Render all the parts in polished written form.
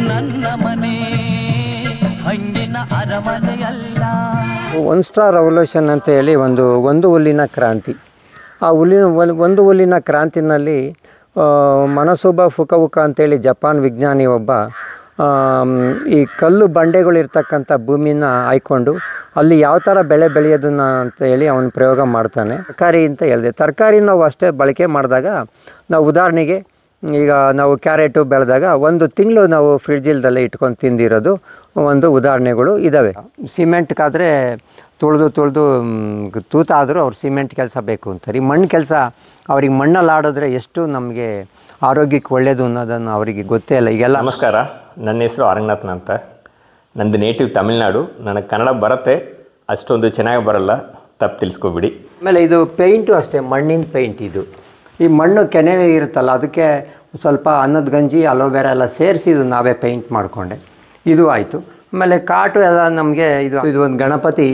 ನನ್ನ ಮನೆ ಹಂಗಿನ ಅರಮನೆಯಲ್ಲ. One star revolution ಅಂತ ಹೇಳಿ ಒಂದು ಹುಲ್ಲಿನ ಕ್ರಾಂತಿ. ಆ ಒಂದು ಹುಲ್ಲಿನ ಕ್ರಾಂತಿನಲ್ಲಿ ಮನಸೊಬ್ಬ ಫುಕವುಕ ಅಂತೇಳಿ ಜಪಾನ್ ವಿಜ್ಞಾನಿ ಒಬ್ಬ ಈ ಕಲ್ಲು ಬಂಡೆಗಳಿರ್ತಕ್ಕಂಥ ಭೂಮಿನ ಆಯ್ಕೊಂಡು ಅಲ್ಲಿ ಯಾವ ಥರ ಬೆಳೆ ಬೆಳೆಯೋದನ್ನ ಅಂತ ಹೇಳಿ ಅವನು ಪ್ರಯೋಗ ಮಾಡ್ತಾನೆ. ತರಕಾರಿ ಅಂತ ಹೇಳಿದೆ, ತರಕಾರಿ ನಾವು ಅಷ್ಟೇ ಬಳಕೆ ಮಾಡಿದಾಗ ನಾವು ಉದಾಹರಣೆಗೆ ಈಗ ನಾವು ಕ್ಯಾರೆಟು ಬೆಳೆದಾಗ 1 ತಿಂಗಳು ನಾವು ಫ್ರಿಡ್ಜಿಲ್ದಲ್ಲೇ ಇಟ್ಕೊಂಡು ತಿಂದಿರೋದು ಒಂದು ಉದಾಹರಣೆಗಳು ಇದ್ದಾವೆ. ಸಿಮೆಂಟ್ಗಾದರೆ ತುಳಿದು ತೂತಾದರೂ ಅವ್ರು ಸಿಮೆಂಟ್ ಕೆಲಸ ಬೇಕು ಅಂತಾರೆ. ಈ ಮಣ್ಣು ಕೆಲಸ ಅವ್ರಿಗೆ ಮಣ್ಣಲ್ಲಿ ಆಡಿದ್ರೆ ಎಷ್ಟು ನಮಗೆ ಆರೋಗ್ಯಕ್ಕೆ ಒಳ್ಳೆಯದು ಅನ್ನೋದನ್ನು ಅವರಿಗೆ ಗೊತ್ತೇ ಇಲ್ಲ. ಈಗೆಲ್ಲ ನಮಸ್ಕಾರ, ನನ್ನ ಹೆಸರು ಅರಂಗನಾಥನ್ ಅಂತ. ನಂದು ನೇಟಿವ್ ತಮಿಳ್ನಾಡು. ನನಗೆ ಕನ್ನಡ ಬರುತ್ತೆ, ಅಷ್ಟೊಂದು ಚೆನ್ನಾಗಿ ಬರಲ್ಲ, ತಪ್ಪು ತಿಳಿಸ್ಕೊಬಿಡಿ. ಆಮೇಲೆ ಇದು ಪೇಂಟು ಅಷ್ಟೇ, ಮಣ್ಣಿನ ಪೇಂಟ್. ಇದು ಈ ಮಣ್ಣು ಕೆನೆವೇ ಇರುತ್ತಲ್ಲ, ಅದಕ್ಕೆ ಸ್ವಲ್ಪ ಅನ್ನದ ಗಂಜಿ ಅಲೋವೆರಾ ಎಲ್ಲ ಸೇರಿಸಿ ಇದು ನಾವೇ ಪೇಂಟ್ ಮಾಡಿಕೊಂಡೆ. ಇದು ಆಯಿತು. ಆಮೇಲೆ ಕಾಟು ಎಲ್ಲ ನಮಗೆ ಇದು ಒಂದು ಗಣಪತಿ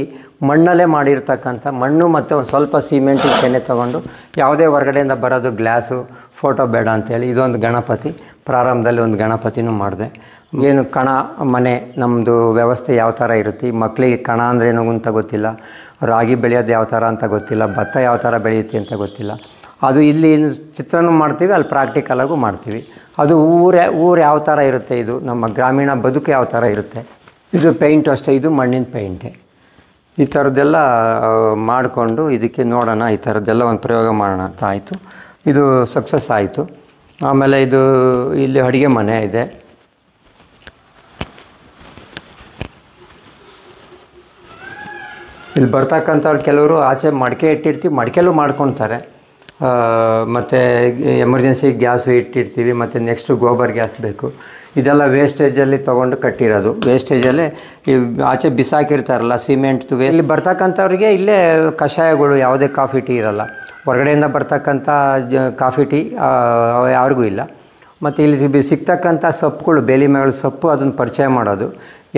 ಮಣ್ಣಲ್ಲೇ ಮಾಡಿರ್ತಕ್ಕಂಥ ಮಣ್ಣು ಮತ್ತು ಒಂದು ಸ್ವಲ್ಪ ಸಿಮೆಂಟಿನ ಕೆನೆ ತೊಗೊಂಡು, ಯಾವುದೇ ಹೊರಗಡೆಯಿಂದ ಬರೋದು ಗ್ಲಾಸು ಫೋಟೋ ಬೇಡ ಅಂಥೇಳಿ ಇದೊಂದು ಗಣಪತಿ. ಪ್ರಾರಂಭದಲ್ಲಿ ಒಂದು ಗಣಪತಿನೂ ಮಾಡಿದೆ. ಏನು ಕಣ ಮನೆ ನಮ್ಮದು ವ್ಯವಸ್ಥೆ ಯಾವ ಥರ ಇರುತ್ತೆ, ಈ ಮಕ್ಕಳಿಗೆ ಕಣ ಅಂದ್ರೇನು ಅಂತ ಗೊತ್ತಿಲ್ಲ, ರಾಗಿ ಬೆಳೆಯೋದು ಯಾವ ಥರ ಅಂತ ಗೊತ್ತಿಲ್ಲ, ಭತ್ತ ಯಾವ ಥರ ಬೆಳೆಯುತ್ತೆ ಅಂತ ಗೊತ್ತಿಲ್ಲ. ಅದು ಇಲ್ಲಿ ಚಿತ್ರನೂ ಮಾಡ್ತೀವಿ, ಅಲ್ಲಿ ಪ್ರಾಕ್ಟಿಕಲಾಗೂ ಮಾಡ್ತೀವಿ. ಅದು ಊರು ಯಾವ ಥರ ಇರುತ್ತೆ, ಇದು ನಮ್ಮ ಗ್ರಾಮೀಣ ಬದುಕು ಯಾವ ಥರ ಇರುತ್ತೆ. ಇದು ಪೇಂಟು ಅಷ್ಟೇ, ಇದು ಮಣ್ಣಿನ ಪೇಂಟೆ. ಈ ಥರದ್ದೆಲ್ಲ ಮಾಡಿಕೊಂಡು ಇದಕ್ಕೆ ನೋಡೋಣ, ಈ ಥರದ್ದೆಲ್ಲ ಒಂದು ಪ್ರಯೋಗ ಮಾಡೋಣ ಅಂತ ಆಯಿತು. ಇದು ಸಕ್ಸಸ್ ಆಯಿತು. ಆಮೇಲೆ ಇದು ಇಲ್ಲಿ ಅಡುಗೆ ಮನೆ ಇದೆ. ಇಲ್ಲಿ ಬರ್ತಕ್ಕಂಥವ್ರು ಕೆಲವರು ಆಚೆ ಮಡಿಕೆ ಇಟ್ಟಿರ್ತೀವಿ, ಮಡಿಕೆಲೂ ಮಾಡ್ಕೊತಾರೆ. ಮತ್ತು ಎಮರ್ಜೆನ್ಸಿ ಗ್ಯಾಸು ಇಟ್ಟಿರ್ತೀವಿ. ಮತ್ತು ನೆಕ್ಸ್ಟು ಗೋಬರ್ ಗ್ಯಾಸ್ ಬೇಕು. ಇದೆಲ್ಲ ವೇಸ್ಟೇಜಲ್ಲಿ ತೊಗೊಂಡು ಕಟ್ಟಿರೋದು. ವೇಸ್ಟೇಜಲ್ಲೇ ಈ ಆಚೆ ಬಿಸಾಕಿರ್ತಾರಲ್ಲ ಸಿಮೆಂಟ್ದು. ಇಲ್ಲಿ ಬರ್ತಕ್ಕಂಥವ್ರಿಗೆ ಇಲ್ಲೇ ಕಷಾಯಗಳು, ಯಾವುದೇ ಕಾಫಿ ಟೀ ಇರೋಲ್ಲ. ಹೊರಗಡೆಯಿಂದ ಬರ್ತಕ್ಕಂಥ ಕಾಫಿ ಟೀ ಯಾರಿಗೂ ಇಲ್ಲ. ಮತ್ತು ಇಲ್ಲಿ ಸಿಗ್ತಕ್ಕಂಥ ಸೊಪ್ಪುಗಳು, ಬೇಲಿ ಮೇಳ ಸೊಪ್ಪು, ಅದನ್ನು ಪರಿಚಯ ಮಾಡೋದು.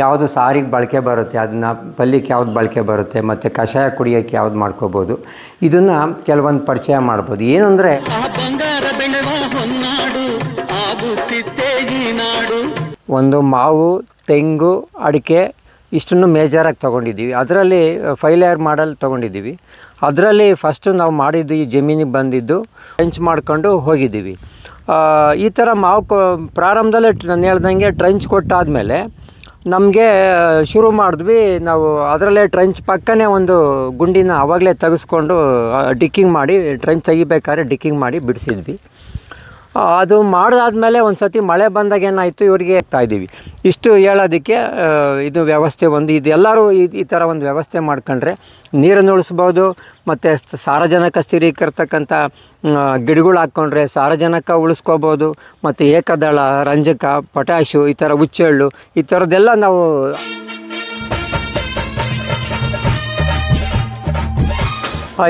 ಯಾವುದು ಸಾರಿಗೆ ಬಳಕೆ ಬರುತ್ತೆ, ಅದನ್ನು ಪಲ್ಯಕ್ಕೆ ಯಾವ್ದು ಬಳಕೆ ಬರುತ್ತೆ, ಮತ್ತು ಕಷಾಯ ಕುಡಿಯೋಕ್ಕೆ ಯಾವ್ದು ಮಾಡ್ಕೋಬೋದು, ಇದನ್ನು ಕೆಲವೊಂದು ಪರಿಚಯ ಮಾಡ್ಬೋದು. ಏನಂದರೆ ಒಂದು ಮಾವು, ತೆಂಗು, ಅಡಿಕೆ ಇಷ್ಟನ್ನು ಮೇಜರಾಗಿ ತೊಗೊಂಡಿದ್ದೀವಿ. ಅದರಲ್ಲಿ 5 ಲೇಯರ್ ಮಾಡಲ್ ತೊಗೊಂಡಿದ್ದೀವಿ. ಅದರಲ್ಲಿ ಫಸ್ಟು ನಾವು ಮಾಡಿದ್ದು ಈ ಜಮೀನಿಗೆ ಬಂದಿದ್ದು ಟ್ರೆಂಚ್ ಮಾಡ್ಕೊಂಡು ಹೋಗಿದ್ದೀವಿ. ಈ ಥರ ಮಾವು ಪ್ರಾರಂಭದಲ್ಲೇ ನಾನು ಹೇಳ್ದಂಗೆ ಟ್ರೆಂಚ್ ಕೊಟ್ಟಾದಮೇಲೆ ನಮಗೆ ಶುರು ಮಾಡಿದ್ವಿ ನಾವು. ಅದರಲ್ಲೇ ಟ್ರೆಂಚ್ ಪಕ್ಕನೇ ಒಂದು ಗುಂಡಿನ ಆವಾಗಲೇ ತೆಗೆಸ್ಕೊಂಡು ಡಿಕ್ಕಿಂಗ್ ಮಾಡಿ, ಟ್ರೆಂಚ್ ತೆಗಿಬೇಕಾದ್ರೆ ಡಿಕ್ಕಿಂಗ್ ಮಾಡಿ ಬಿಡಿಸಿದ್ವಿ. ಅದು ಮಾಡಿದಾದ್ಮೇಲೆ ಒಂದು ಸತಿ ಮಳೆ ಬಂದಾಗ ಏನಾಯಿತು, ಇವರಿಗೆ ಇದ್ದೀವಿ ಇಷ್ಟು ಹೇಳೋದಕ್ಕೆ ಇದು ವ್ಯವಸ್ಥೆ ಒಂದು. ಇದು ಎಲ್ಲರೂ ಈ ಥರ ಒಂದು ವ್ಯವಸ್ಥೆ ಮಾಡ್ಕೊಂಡ್ರೆ ನೀರನ್ನು ಉಳಿಸ್ಬೋದು. ಮತ್ತು ಸಾರಜನಕ ಸ್ಥಿರೀಕರ್ತಕ್ಕಂಥ ಗಿಡಗಳು ಹಾಕ್ಕೊಂಡ್ರೆ ಸಾರಜನಕ ಉಳಿಸ್ಕೋಬೋದು. ಮತ್ತು ಏಕದಳ, ರಂಜಕ, ಪೊಟ್ಯಾಶು, ಈ ಥರ ಹುಚ್ಚೆಳ್ಳು, ಈ ಥರದ್ದೆಲ್ಲ ನಾವು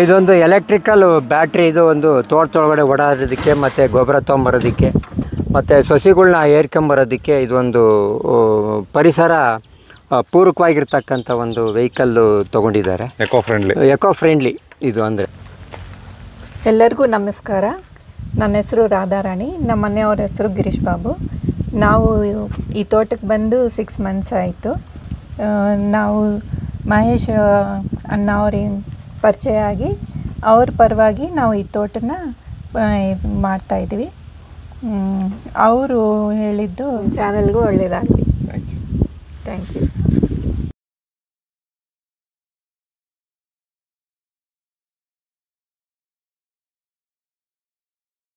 ಇದೊಂದು ಎಲೆಕ್ಟ್ರಿಕಲ್ ಬ್ಯಾಟ್ರಿ. ಇದು ಒಂದು ತೋಟದೊಳಗಡೆ ಓಡಾಡೋದಕ್ಕೆ, ಮತ್ತು ಗೊಬ್ಬರ ತೊಗೊಂಬರೋದಕ್ಕೆ, ಮತ್ತು ಸಸಿಗಳನ್ನ ಏರ್ಕೊಂಬರೋದಕ್ಕೆ ಇದೊಂದು ಪರಿಸರ ಪೂರಕವಾಗಿರ್ತಕ್ಕಂಥ ಒಂದು ವೆಹಿಕಲ್ಲು ತೊಗೊಂಡಿದ್ದಾರೆ. ಎಕೋ ಫ್ರೆಂಡ್ಲಿ ಇದು ಅಂದರೆ. ಎಲ್ಲರಿಗೂ ನಮಸ್ಕಾರ. ನನ್ನ ಹೆಸರು ರಾಧಾರಾಣಿ, ನಮ್ಮ ಮನೆಯವ್ರ ಹೆಸರು ಗಿರೀಶ್ ಬಾಬು. ನಾವು ಈ ತೋಟಕ್ಕೆ ಬಂದು 6 ಮಂತ್ಸ್ ಆಯಿತು. ನಾವು ಮಹೇಶ್ ಅಣ್ಣ ಅವ್ರಿಗೆ ಪರಿಚಯ ಆಗಿ ಅವ್ರ ಪರವಾಗಿ ನಾವು ಈ ತೋಟನ ಮಾಡ್ತಾಯಿದ್ವಿ. ಅವರು ಹೇಳಿದ್ದು ಚಾನಲ್ಗೂ ಒಳ್ಳೆಯದಾಗಲಿ. Thank you.